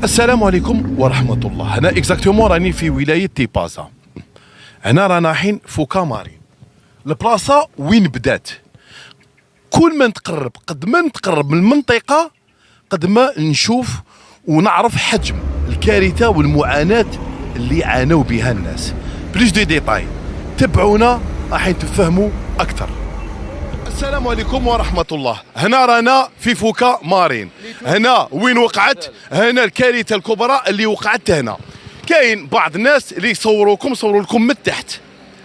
السلام عليكم ورحمة الله. هنا اكزاكتومون راني في ولاية تيبازا. هنا رانا حين فوكا مارين، البلاصة وين بدات. كل ما نتقرب قد ما نتقرب من المنطقة قد ما نشوف ونعرف حجم الكارثة والمعاناة اللي عانوا بها الناس. بليش دي ديتاي تبعونا راح تفهموا أكثر. السلام عليكم ورحمة الله. هنا رانا في فوكا مارين، هنا وين وقعت، هنا الكارثة الكبرى اللي وقعت هنا. كاين بعض الناس اللي يصوروا لكم من تحت،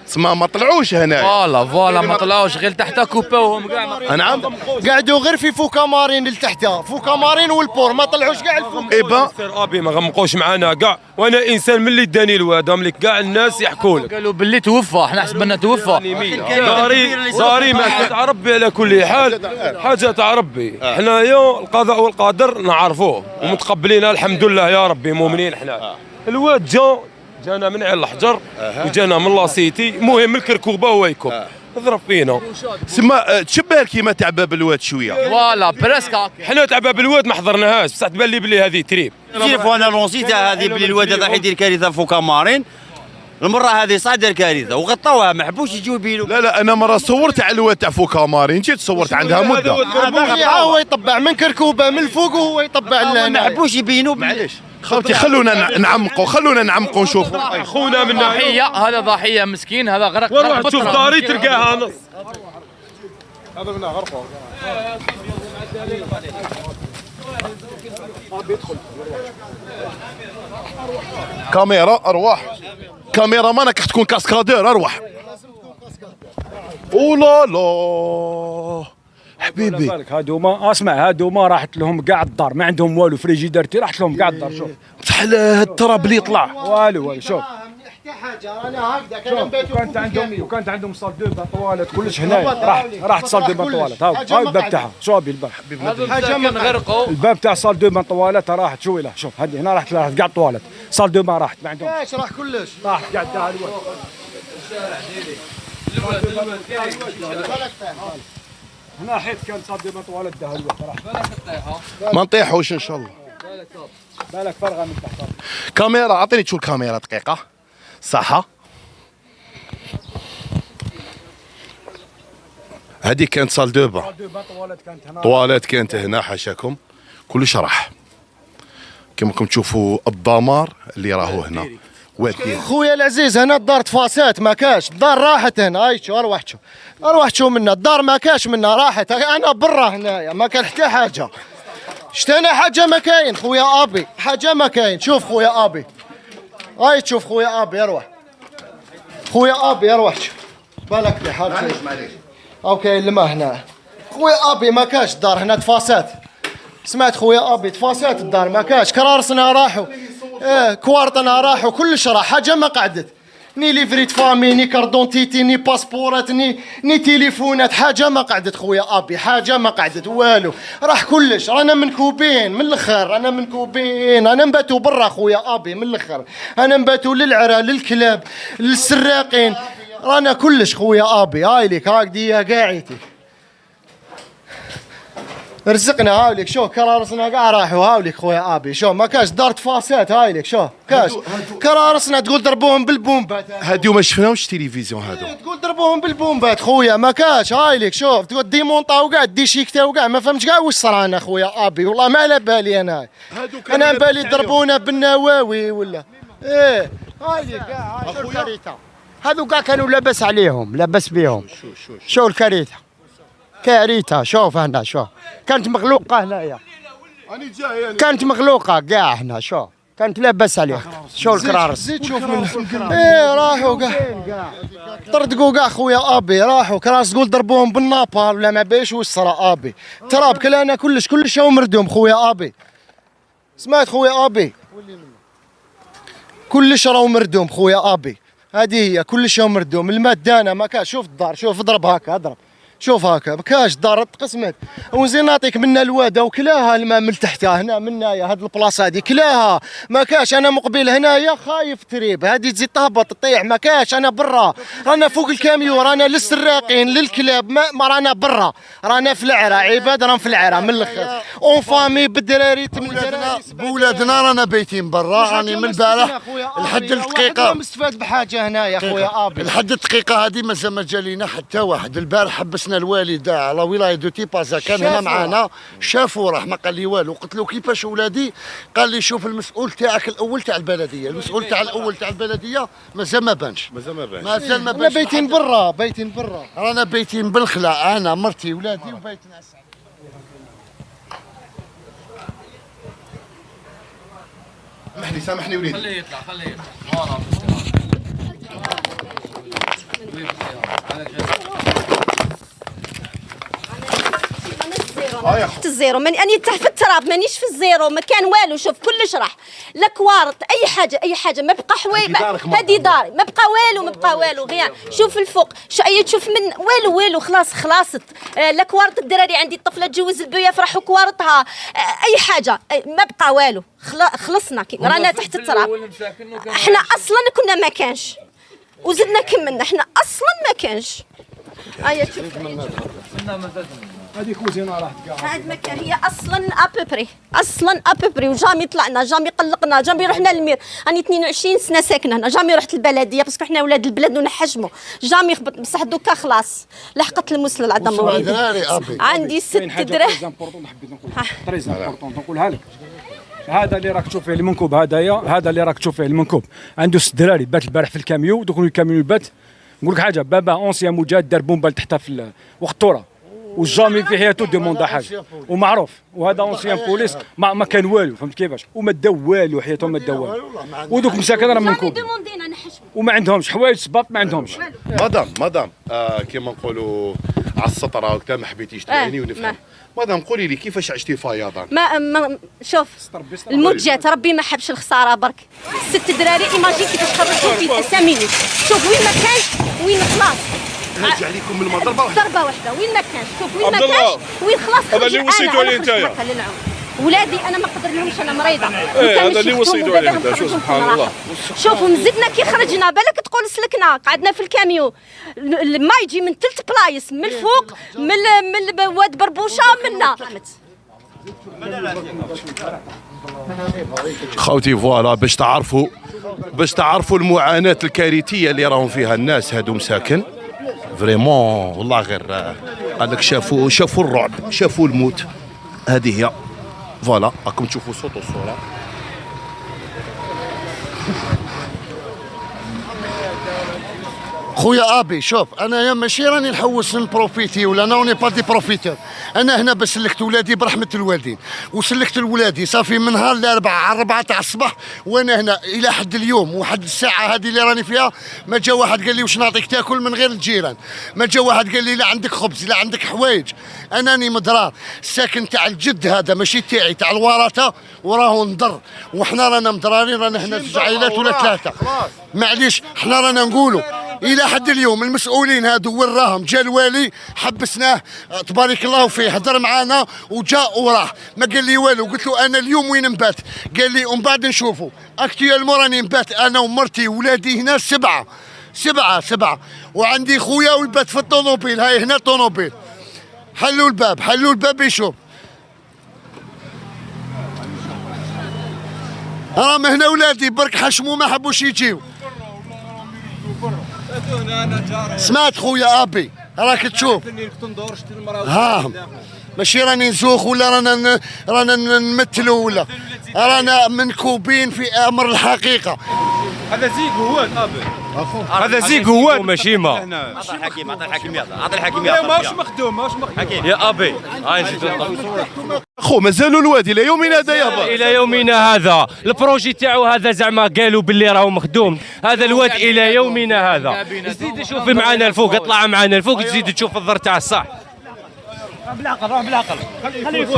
تسمى ما طلعوش هنا. فوالا ما طلعوش غير تحت كوباوهم كاع. نعم قعدوا غير في فوكا مارين لتحتها، فوكا مارين والبور ما طلعوش كاع الفوق. إيبا ابي ما غمقوش معنا كاع، وانا انسان من اللي داني الواد ملي كاع الناس يحكوا لك قالوا باللي توفى، حنا حسبنا توفى. داري ما تاع ربي على كل حال، حاجه تاع ربي. حنايا القضاء والقدر نعرفوه ومتقبلينها الحمد لله يا ربي، مؤمنين حنا. الواد جانا من على الحجر وجانا من لاسيتي، المهم الكركوبه هو يكب ضرب فينا. سما تشبه كيما تاع باب الواد شويه. فوالا بريسك هكا. حنا تاع باب الواد ما حضرناهاش، بصح تبان لي بلي هذه تريب. انا لونسي تاع هذه بلي الواد هذا حيدير كارثه فوكا مارين. المره هذه صح دار كارثه وغطاوها، ما حبوش يجيو يبينوا. لا انا مره صورت على الواد تاع فوكا مارين، جيت صورت عندها مده. هو يطبع من كركوبه من الفوق وهو يطبع لنا. ما حبوش يبينوا. معليش خوتي خلونا نعمقوا نشوفوا. خونا من ضحيه، هذا ضحيه مسكين، هذا غرق. وروح تشوف داري تلقاها نص. كاميرا ارواح، كاميرا مانك راح تكون كاسكادور ارواح. اولا لا حبيبي، بالك هادوما اسمع، هادوما راحت لهم كاع الدار، ما عندهم والو، فريجيدارتي راحت لهم كاع الدار. شوف بصح هاد التراب اللي يطلع والو شوف. حتى حاجه انا هكذا كان بيتو وكانت عندهم صال دو بان طوالت كلش هنايا، راحت صال دو بان طوالت. هاو الباب تاعها، شوفي الباب، حاجه ما غرقوا. الباب تاع صال دو بان طوالت راحت. شوفي له، شوف هذه هنا راحت كاع الطوالت. صال دو بان راحت، ما عندهم ايش راح كلش راحت كاع داها الواد. هنا حيت كان صال دو بان طوالت داها الواد راحت. ما نطيحوش ان شاء الله. بالك فرغه من تحت. كاميرا اعطيني تشوف الكاميرا دقيقه. صحه هذه كانت صال دو بان طواليت، كانت هنا حاشاكم كلش راح كما راكم تشوفوا الدمار اللي راهو هنا. وادي خويا العزيز هنا الدار تفاسات ما كاش، الدار راحت هنا. هاي شو اروح شو منها الدار ما كاش منها، راحت. انا برا هنايا ما كان حتى حاجه، شتينا حاجه ما كاين. خويا ابي حاجه ما كاين. شوف خويا ابي، هاي تشوف خويا ابي اروح، خويا ابي اروح شوف بالك لي حاجه. معليش اوكي لما هنا خويا ابي ما كاش الدار هنا تفاسات. سمعت خويا ابي تفاسات الدار ما كاش، كرارسنا راحوا، كوارطنا راحوا، كلش راح. حاجه ما قعدت، ني ليفريت فامي ني كاردونتيتي ني باسبورات ني تليفونات، حاجه ما قعدت خويا ابي، حاجه ما قعدت والو، راح كلش. رانا منكوبين من الاخر، رانا منكوبين، انا نباتوا برا خويا ابي من الاخر، انا نباتوا للعرا للكلاب للسراقين، رانا كلش خويا ابي. هاي ليك هاكدي قاعيتي رزقنا. هاوليك شو كرارسنا كاع راحوا. هاوليك خويا ابي شو ما كاش دار تفاسات. هاوليك شو كاش كرارسنا تقول ضربوهم بالبومبات. هادو ما شفناوش تلفزيون هادو. تقول ضربوهم بالبومبات خويا ما كاش. هاوليك شوف تقول ديمونطاو كاع ديشيكتاو كاع، ما فهمتش كاع واش صرا انا خويا ابي، والله ما على بالي انا. انا بالي ضربونا بالنواوي ولا ايه. هاوليك كاع شو الكارثه. هذو كاع كانوا لاباس عليهم، لاباس بيهم. شو الكارثه كارثه. شوف هنا شوف كانت مخلوقه هنايا، كانت مخلوقه كاع هنا. شوف كانت لاباس عليها. شو الكرارس زيد شوف من ايه راحوا كاع طردقوا كاع خويا ابي، راحوا كراس تقول ضربوهم بالنابال ولا ما بيش واش صرا ابي. تراب كلانا كلش هو مردوم خويا ابي. سمعت خويا ابي كلش راهو مردوم خويا ابي. هذه هي كلش هو مردوم. الماء دانا ما كان. شوف الدار شوف اضرب هكا اضرب. شوف هكا بكاش دار تقسمت وزين نعطيك منا الواده وكلاها الماء من تحتها هنا منايا هاد البلاصه هادي كلاها ما كاش. انا مقبل هنايا خايف تريب هادي تزيد تهبط تطيح ما كاش. انا برا رانا فوق الكاميو رانا للسراقين للكلاب ما رانا برا رانا في العرا عباد رانا في العرا من الاخر اون فامي بالدراري بولادنا رانا بايتين برا. راني من البارح لحد الدقيقه مستفاد بحاجه هنايا خويا ابي لحد الدقيقه هذه مازال ما جالينا حتى واحد. البارح حبسنا الوالد على ولايه دو تيبازا كان هنا معنا شافوا راح ما قال لي والو. قلت له كيفاش ولادي؟ قال لي شوف المسؤول تاعك الاول تاع البلديه المسؤول تاع الاول تاع البلديه مازال ما بانش مازال ما بانش. بايتين برا بايتين برا رانا بايتين بالخلا انا مرتي ولادي وبايتنا. سامحني وليدي خليه يطلع تحت الزيرو ماني تحت في التراب مانيش في الزيرو ما كان والو. شوف كلش راح لكوارط اي حاجه ما بقى حوايج. هذه داري ما بقى والو غير شوف الفوق تشوف من والو خلاصت لكوارط الدراري عندي الطفله تجوز البويه فرحوا كوارطها اي حاجه ما بقى والو خلصنا رانا تحت التراب. احنا اصلا كنا ما كانش وزدنا كملنا احنا اصلا ما كانش. شوف هذه كوزينه راحت كاع هاد مكان هي اصلا ابوبري وجامي طلعنا جامي قلقنا جامي رحنا للمير. راني 22 سنه ساكنه هنا جامي رحت البلديه باسكو حنا ولاد البلاد ونحجموا جامي خبط بصح دوكا خلاص لحقت الموصل العظم وليدي. عندي 6 دراري. تريز امبورطون نقولها لك. هذا اللي راك تشوف فيه المنكوب هذا اللي راك تشوف فيه المنكوب عنده 6 دراري بات البارح في الكاميو دوك الكاميو بات. نقول لك حاجه بابا اونسيان مجاهد دار بومبا تحتها في وقطوره والجامي في حياته ديموندا حاجه ومعروف. وهذا اونسيان بوليس ما كان والو فهمت كيفاش وما داو والو حياتهم ما داو والو. ودوك مساكن راه منكوب وما عندهمش حوايج صباط ما عندهمش. مدام كيما نقولوا على السطره وقتها ما حبيتيش تبيني ونفهم. مدام قولي لي كيفاش عشتي فياضا؟ ما شوف الموت جات ربي ما حبش الخساره برك. 6 دراري ايماجين كيفاش خرجوا في اساميني. شوف وين ما كانش وين خلاص نرجع عليكم من ضربه واحده وين ما كانش. شوف وين ما كانش وين خلاص هذا اللي وصيتوا عليه نتايا. ولادي انا ما قدر لهمش انا مريضه. هذا اللي وصيتوا عليه انت. شوف سبحان الله. شوفوا مزدنا كي خرجنا بالك تقول سلكنا قعدنا في الكاميو الماء يجي من 3 بلايص من الفوق من واد بربوشه منا. خوتي فوالا باش تعرفوا المعاناه الكارثيه اللي راهم فيها الناس هادو مساكن فريمون والله غير قال لك شافوا الرعب شافوا الموت. هذه هي فوالا راكم تشوفوا صوت الصوره. خويا ابي شوف انا ماشي راني نحوس نبروفيتي ولا انا راني با دي بروفيتور. انا هنا بس سلكت ولادي برحمه الوالدين وسلكت الولادي صافي من نهار الاربعاء على 4 تاع الصباح وانا هنا الى حد اليوم وحد الساعه هذه اللي راني فيها. ما جا واحد قال لي واش نعطيك تاكل من غير الجيران. ما جا واحد قال لي لا عندك خبز لا عندك حوايج. انني مضرار ساكن تاع الجد هذا ماشي تاعي تاع الورثه وراه نضر وحنا رانا مضرارين. رانا هنا 2 عائلات ولا 3 معليش. حنا رانا نقولوا الى حد اليوم المسؤولين هادو وين راهم؟ جا الوالي حبسناه تبارك الله فيه هضر معانا وجاء وراح ما قال لي والو. قلت له انا اليوم وين نبات؟ قال لي ومن بعد نشوفوا. اكتيالمون راني نبات انا ومرتي وولادي هنا 7 وعندي خويا ويبات في الطوموبيل. هاي هنا طوموبيل. حلوا الباب يشوف. راهم هنا ولادي برك حشموا ما حبوش يجيو. سمعت خويا ابي راك تشوف ها ماشي راني نزوخ ولا رانا نمثلوا ولا رانا منكوبين في امر الحقيقه. هذا زيق هوات ابي هذا زيق هوات ماشي ما. عطى الحكيم يلا ماهوش مخدوم يا ابي. خو مازالوا الوادي الى يومنا هذا يابا. الى يومنا هذا البروجي تاعو هذا زعما قالوا باللي راهو مخدوم. هذا الواد الى يومنا هذا. زيد شوف معنا الفوق اطلع معنا الفوق تزيد تشوف الضر تاع الصح. روح بالعقل خليه يفوت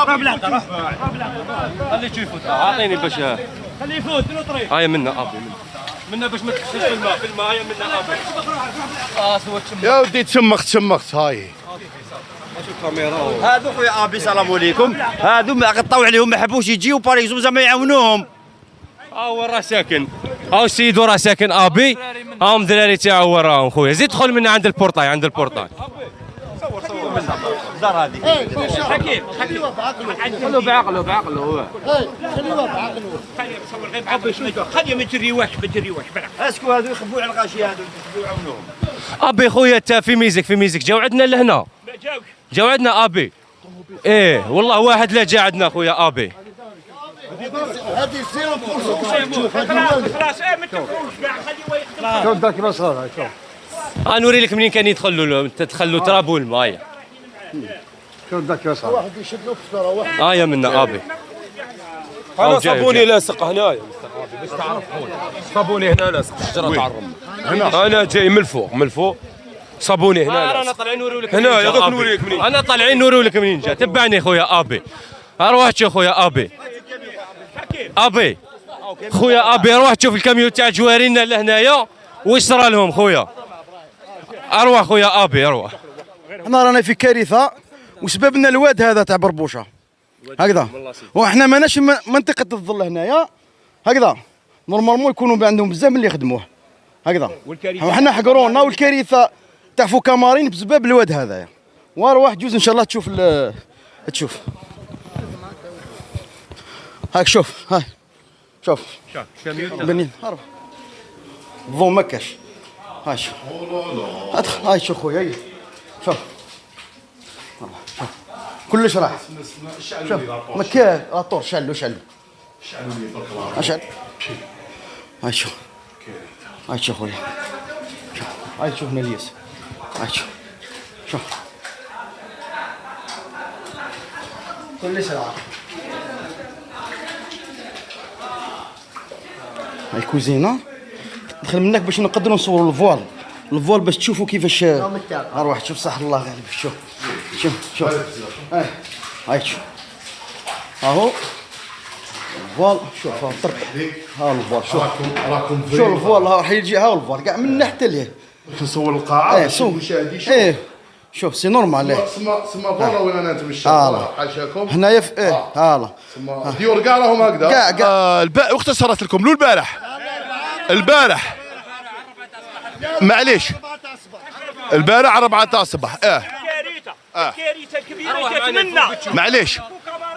روح بالعقل خليه يفوت اعطيني باش خليه يفوت من الطريق. هاي منا ابي منا باش ما تخشش في الماء هيا منا ابي. يا ودي تشمخت هاي. هادو خويا ابي سلام عليكم. هادو ما قطعوا عليهم ما حبوش يجيو باريزوم زعما يعاونوهم. هو راه ساكن، هاو السيد وراه ساكن ابي، هاهم دراري تاعو وراهم خويا. زيد دخل من عند البورطاي عند البورطاي. دار هذه. حكيم خلوه بعقله بعقله. خليه ما تجريوش اسكو هادو يخبوا على الغاشي هادو يعاونوهم. ابي خويا تا في ميزك جاو عندنا لهنا. جاو عندنا ابي. ايه والله واحد لا جا عندنا خويا ابي. هذه 0% شوف خلاص ما تفوش كاع خليه شوف داك كيفاش صار شوف. غنوري لك منين كان تدخلوا تراب والماء. شوف داك كيفاش صار. واحد يشد له فطره واحد. يا منا ابي. أنا صابوني لاصق هنايا باش تعرفون. صابوني هنا لاصق شجره تاع الرمل. انا جاي من الفوق صابوني هنا. رانا طالعين نوريو لك هنا يا دوك نوريك منين. انا طالعين نوريو لك منين جا. تبعني خويا ابي. روح شوف خويا ابي. خويا ابي روح شوف الكاميون تاع جوارينا لهنايا واش صرا لهم خويا. اروح خويا ابي اروح. احنا رانا في كارثه وسببنا الواد هذا تاع بربوشه هكذا، وحنا ماناش منطقه الظل هنايا هكذا. نورمالمون يكونوا عندهم بزاف من اللي يخدموه هكذا، وحنا حقرونا والكارثه تاع فوكامارين بسبب الواد هذايا. واروح جوز ان شاء الله تشوف هاك شوف هاي شوف بنين الضو ما كاش. هاي شوف ادخل هاي شوف خويا شوف كلش راح. شوف مكان راطور شلو هاي شوف خويا هاي شوف مليس هاي شوف كلش راح. هاي كوزينه دخل منك باش نقدروا نصوروا الفوال باش تشوفوا كيفاش. اروح شوف صح الله غالب. شوف هاي شوف اهو الفوال. شوف ها الطرق ها الفوال. شوف الفوال ها راح يجي ها الفوال كاع من حتى ليه. نصور القاعه باش المشاهدين شوف سي نورمال. سما فوالا وين انا نتمشى حاشاكم هنايا في هالا ديور كاع راهم هكذا كاع. وقت صارت لكم لو البارح معليش البارح 4 تاع الصباح. كارثه كبيره جات منا معليش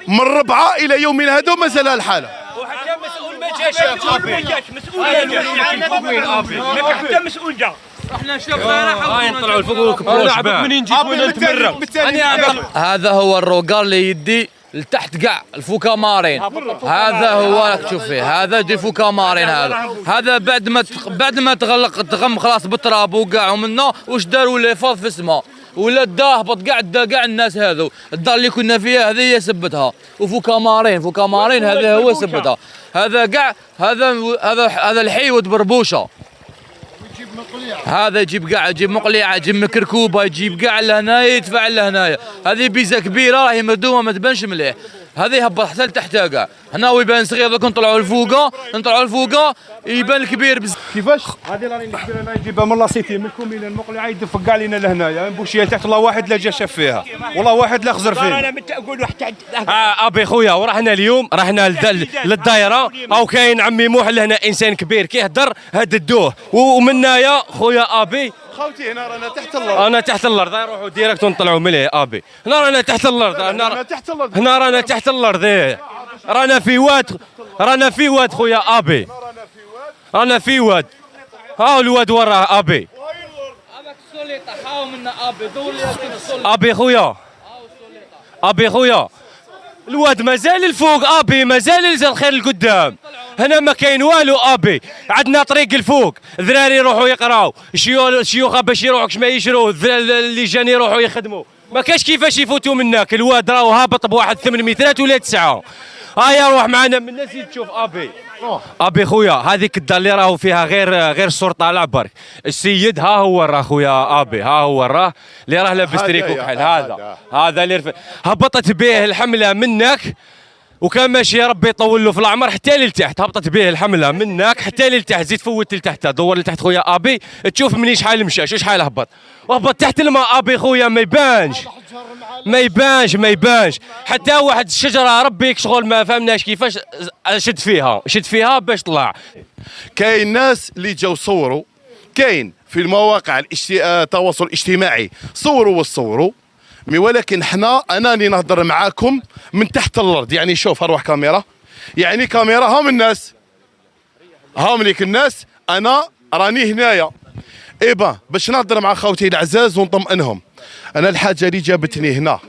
من 4 الى يومنا هذا مازال الحاله. وحتى مسؤول ما جاش. مسؤول حتى مسؤول جا. احنا شفنا نطلعوا الفوق ونكبروا الشباب. منين جيت وين نتمرن. هذا هو الروقار اللي يدي لتحت كاع الفوكامارين. هذا هو راك تشوف فيه. هذا دي فوكامارين. هذا بعد ما تغم خلاص بالتراب وكاع ومنا واش داروا لي فاض في السماء ولا دا هبط كاع الناس هذو. الدار اللي كنا فيها هذه هي سبتها. وفوكامارين هذا هو سبتها. هذا كاع هذا الحيوت بربوشه. هذا يجيب مقليعه يجيب مكركوبه يجيب كاع لهنايا يدفع لهنايا. هذه بيزه كبيره راهي مردومه ما تبانش مليح. هذه هبط حتى لتحتها كاع. هنا ويبان صغير دوك نطلعوا الفوقه يبان الكبير بزاف. كيفاش هذه راني نحكي انا نجيبها من لاصيتي من الكومين المقلعه يدفق كاع لينا لهنايا نبوشيها تحت. الله واحد لا جا شاف فيها والله واحد لا خزر فيها. انا نقول حتى ابي خويا ورحنا اليوم للدائره او كاين عمي موح لهنا انسان كبير كيهدر هددوه ومنايا خويا ابي خوتي هنا رانا تحت الارض. انا تحت الارض نروحوا ديريكت ونطلعوا مليه ابي. هنا رانا تحت الارض. هنا رانا تحت الارض. رانا في واد خويا ابي. رانا في واد. ها الواد وراه ابي. هذاك السوليطه حاول منا ابي دور لي ابي خويا الواد مازال الفوق ابي مازال الخير القدام. هنا ما كاين والو ابي. عندنا طريق الفوق ذراري يروحوا يقراو الشيوخ باش يروحوا كش ما يشروا اللي جاني يروحوا يخدموا. ما كاش كيفاش يفوتوا منك. الواد راهو هابط بواحد 8 مترات ولا 9. هيا روح معنا من الناس تشوف ابي خويا. هذيك الدار اللي راهو فيها غير الصور طالع برك. السيد ها هو راه خويا ابي. ها هو راه اللي راه لابس تريكو كحل. هذا اللي هبطت به الحمله منك وكان ماشي يا ربي يطول له في العمر حتى لتحت، هبطت به الحمله منك حتى لتحت، زيد فوت لتحت، دور لتحت خويا ابي تشوف مني شحال مشى شحال هبط، وهبط تحت الماء ابي خويا ما يبانش حتى واحد الشجره ربي شغل ما فهمناش كيفاش شد فيها باش طلع. كاين ناس اللي جاو صوروا، كاين في المواقع التواصل الاجتماعي صوروا ولكن انا اللي نهضر معاكم من تحت الارض. يعني شوف اروح كاميرا، يعني كاميرا هام الناس، هام ليك الناس، انا راني هنايا ايبا باش نهضر مع خوتي العزاز ونطمئنهم. انا الحاجه اللي جابتني هنا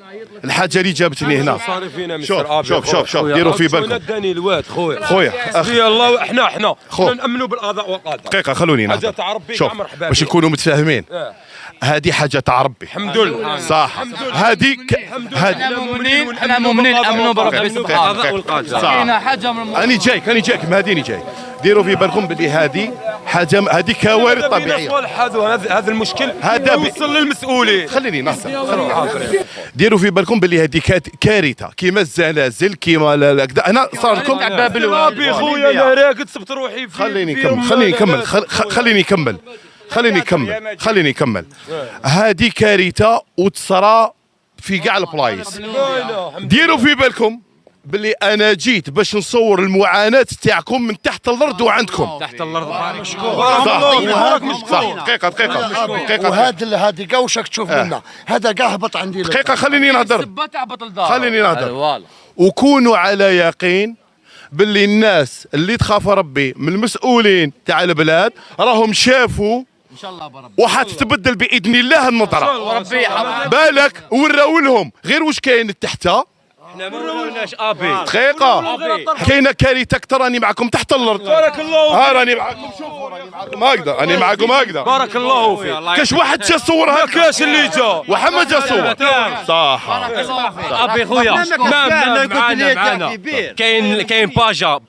شوف ديروا في بالكم. نداني الواد خويا اخي الله، احنا نامنوا بالقضاء والقدر. دقيقه خلوني نهضر. حاجه تاع ربي شوف باش نكونوا متفاهمين، هذه حاجه تاع ربي الحمد لله صح. هذه احنا مؤمنين امنوا بربي سبحانه وتعالى. كاينه حاجه من الموضوع. انا جايك مهديني جاي. ديروا في بالكم بلي هذه حاجه، هذه كوارث طبيعيه. هذا المشكل هذا يوصل للمسؤولين. خليني ديروا في بالكم بلي هذه كارثه كيما الزلازل كيما كذا. انا صار لكم باب الواد ربي خويا انا راقد سبت روحي خليني نكمل. هذه كارثه وتصرى في كاع البلايص. ديروا في بالكم باللي انا جيت باش نصور المعاناه تاعكم من تحت الارض وعندكم تحت الارض. صح. دقيقه وهذه كاع واش راك تشوف منا، هذا كاع هبط عندي. دقيقه خليني نهضر. خليني نهضر. وكونوا على يقين باللي الناس اللي تخاف ربي من المسؤولين تاع البلاد راهم شافوا ان شاء الله بربي وحتتبدل باذن الله النظره. وربي بالك وراو لهم غير واش كاين تحتها. احنا ما وروناش ابي. دقيقة كاينة كارثة أكثر. راني معكم تحت الأرض. بارك الله ها راني معكم. شوفوا راني معكم هكذا. بارك الله فيك. كاش واحد جا صور هكا. كاش اللي جا واحد ما جا صور. صح. ابي خويا معنا كاين باجا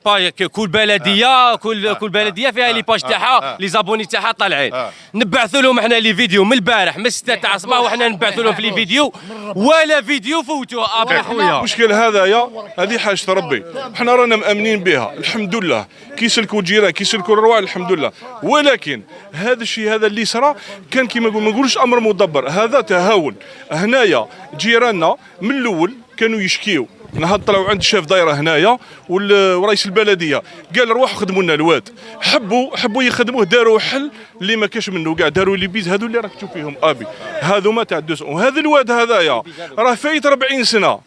كل بلديه فيها لي باج تاعها لي زابوني تاعها طالعين. نبعثوا لهم احنا لي فيديو من البارح من 6 تاع الصباح وحنا نبعثوا لهم في لي فيديو ولا فيديو فوتوه. ابي خويا المشكل هذايا هذه حاجه ربي، احنا رانا مامنين بها الحمد لله. كيسلكوا الجيران كيسلكوا الرواع الحمد لله. ولكن هذا الشيء هذا اللي صرا كان كيما ما نقولوش امر مدبر، هذا تهاون. هنايا جيراننا من الاول كانوا يشكيو، نهار طلعوا عند الشاف دايره هنايا ورئيس البلديه قال روحوا خدموا لنا الواد. حبوا يخدموه، داروا حل اللي ما كاش منه كاع، داروا لي بيز هذو اللي راك تشوف فيهم ابي، هذو ما تاع الدوس. وهذا الواد هذايا راه فايت 40 سنه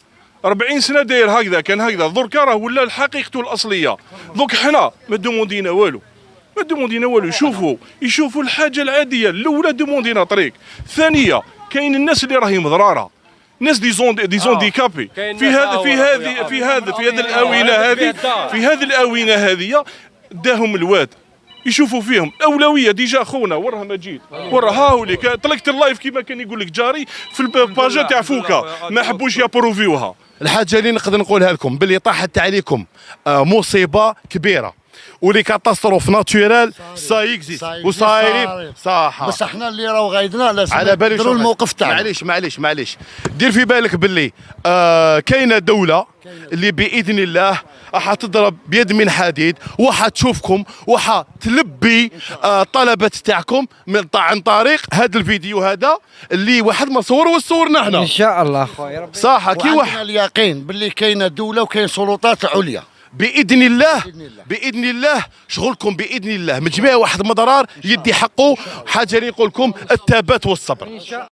40 سنه داير هكذا، كان هكذا. دركا راه ولا حقيقته الاصليه. دوك حنا ما دوموندينا والو، يشوفوا الحاجه العاديه. الاولى دوموندينا طريق، الثانيه كاين الناس اللي راهي مضراره، ناس دي ديكابي في هذه الاونه هذه داهم الواد يشوفوا فيهم الاولويه. ديجا خونا وراه مجيد وراه هاوليك طلقت اللايف كيما كان يقول لك جاري في الباجا تاع فوكا، ما حبوش يابروفيوها. الحاجه اللي نقدر نقولها لكم باللي طاحت عليكم مصيبه كبيره ولي كاتاستروف ناتورال سايكزيست وصايرين صح. بس احنا اللي راهو غايدنا لازم على بالي نديروا الموقف تاعنا. معليش دير في بالك باللي كاينه دوله اللي باذن الله حتضرب بيد من حديد وحتشوفكم وحتلبي الطلبات تاعكم عن طريق هذا الفيديو هذا اللي واحد ما صور وصورنا احنا ان شاء الله خويا. صح كي واحد اليقين باللي كاينه دوله وكاين سلطات عليا باذن الله شغلكم باذن الله من جميع واحد مضرار يدي حقه. حاجه اللي نقول لكم الثبات والصبر.